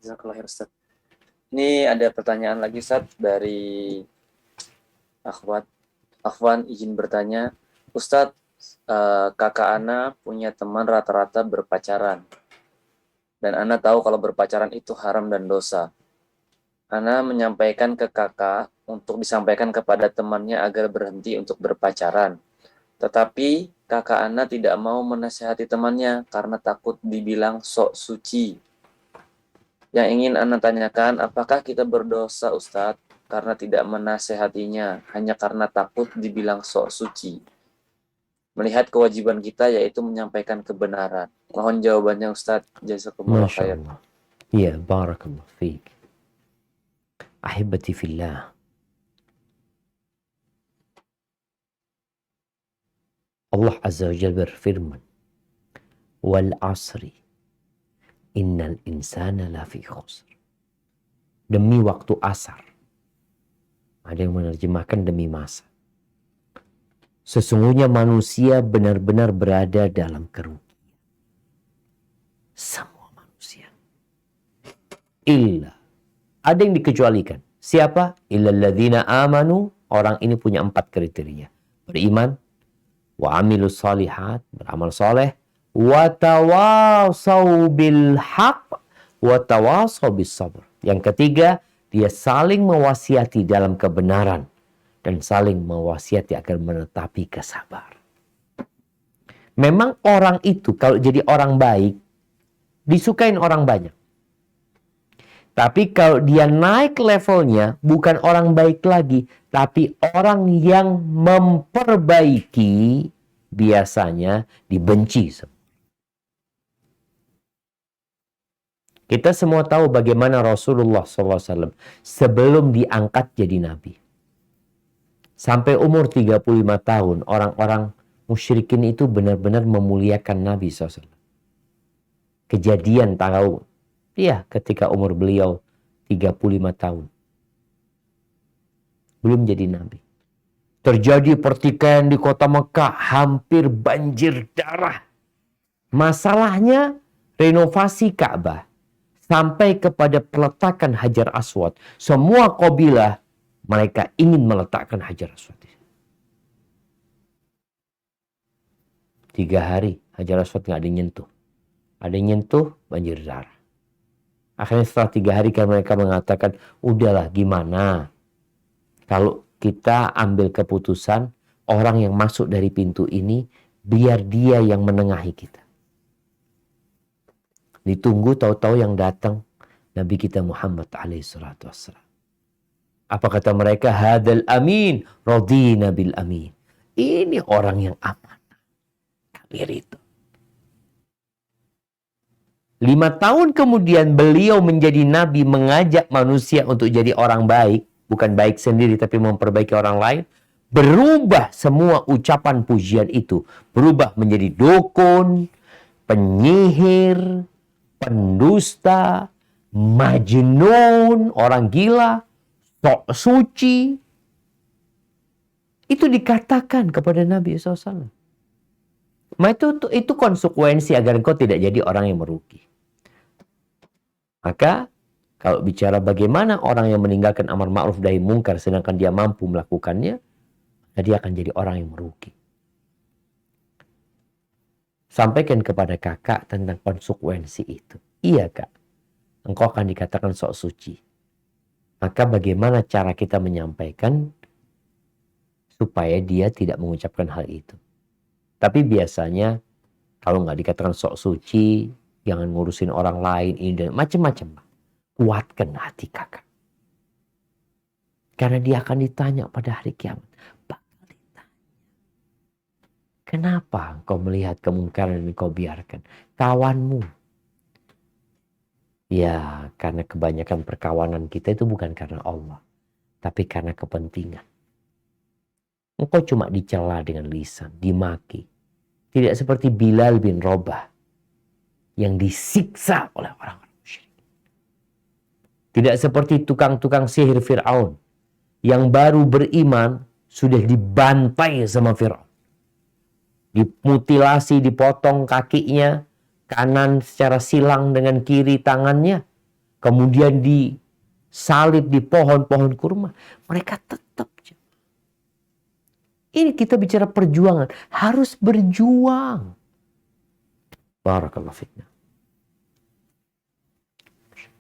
Jazakallah khair, Ustaz. Ini ada pertanyaan lagi, Ustaz, dari Akhwat. Akhwan izin bertanya, Ustadz, kakak Ana punya teman rata-rata berpacaran. Dan Ana tahu kalau berpacaran itu haram dan dosa. Ana menyampaikan ke kakak untuk disampaikan kepada temannya agar berhenti untuk berpacaran. Tetapi kakak Ana tidak mau menasihati temannya karena takut dibilang sok suci. Yang ingin Ana tanyakan, apakah kita berdosa, Ustadz, karena tidak menasehatinya hanya karena takut dibilang sok suci? Melihat kewajiban kita yaitu menyampaikan kebenaran. Mohon jawabannya, Ustadz. Jazakumullah Masya khair. Allah. Ya, barakallah fiik. Ahibati fillah. Allah Azza wa Jalla berfirman, wal asri innal insana lafi khusr. Demi waktu asar. Ada yang menerjemahkan demi masa. Sesungguhnya manusia benar-benar berada dalam kerugian. Semua manusia. Illa. Ada yang dikecualikan. Siapa? Illa alladzina amanu. Orang ini punya 4 kriteria. Beriman. Wa amilus salihat. Beramal soleh. Wa tawasau bil haq. Wa tawasau bis sabr. Yang ketiga, dia saling mewasiati dalam kebenaran. Dan saling mewasiati agar menetapi kesabaran. Memang orang itu kalau jadi orang baik, disukain orang banyak. Tapi kalau dia naik levelnya, bukan orang baik lagi, tapi orang yang memperbaiki, biasanya dibenci. Kita semua tahu bagaimana Rasulullah SAW sebelum diangkat jadi nabi. Sampai umur 35 tahun, orang-orang musyrikin itu benar-benar memuliakan Nabi SAW. Kejadian tahu, ya ketika umur beliau 35 tahun. Belum jadi nabi. Terjadi pertikaian di kota Mekah, hampir banjir darah. Masalahnya renovasi Ka'bah. Sampai kepada peletakan Hajar Aswad. Semua kabilah mereka ingin meletakkan Hajar Aswad. 3 hari Hajar Aswad nggak ada yang nyentuh. Ada yang nyentuh, banjir darah. Akhirnya setelah 3 hari kan mereka mengatakan, udahlah gimana kalau kita ambil keputusan orang yang masuk dari pintu ini, biar dia yang menengahi kita. Ditunggu, tahu-tahu yang datang Nabi kita Muhammad alaihissalatu wassalam. Apa kata mereka? Hadal amin, radina bil amin. Ini orang yang aman. Kami ridho. 5 tahun kemudian beliau menjadi nabi, mengajak manusia untuk jadi orang baik. Bukan baik sendiri tapi memperbaiki orang lain. Berubah semua ucapan pujian itu. Berubah menjadi dukun, penyihir, pendusta, majnun, orang gila, sok suci. Itu dikatakan kepada Nabi SAW. Itu konsekuensi agar engkau tidak jadi orang yang merugi. Maka kalau bicara bagaimana orang yang meninggalkan amar ma'ruf nahi mungkar sedangkan dia mampu melakukannya, dia akan jadi orang yang merugi. Sampaikan kepada kakak tentang konsekuensi itu. Iya kak, engkau akan dikatakan sok suci. Maka bagaimana cara kita menyampaikan supaya dia tidak mengucapkan hal itu. Tapi biasanya kalau nggak dikatakan sok suci, jangan ngurusin orang lain, ini dan macam-macam. Kuatkan hati kakak. Karena dia akan ditanya pada hari kiamat. Kenapa engkau melihat kemungkaran dan engkau biarkan? Kawanmu. Ya, karena kebanyakan perkawanan kita itu bukan karena Allah. Tapi karena kepentingan. Engkau cuma dicela dengan lisan, dimaki. Tidak seperti Bilal bin Rabah. Yang disiksa oleh orang-orang musyrik. Tidak seperti tukang-tukang sihir Fir'aun. Yang baru beriman, sudah dibantai sama Fir'aun. Dimutilasi, dipotong kakinya, kanan secara silang dengan kiri tangannya. kemudian disalib di pohon-pohon kurma, mereka tetap. Ini kita bicara perjuangan, harus berjuang. Barakallahu fitna.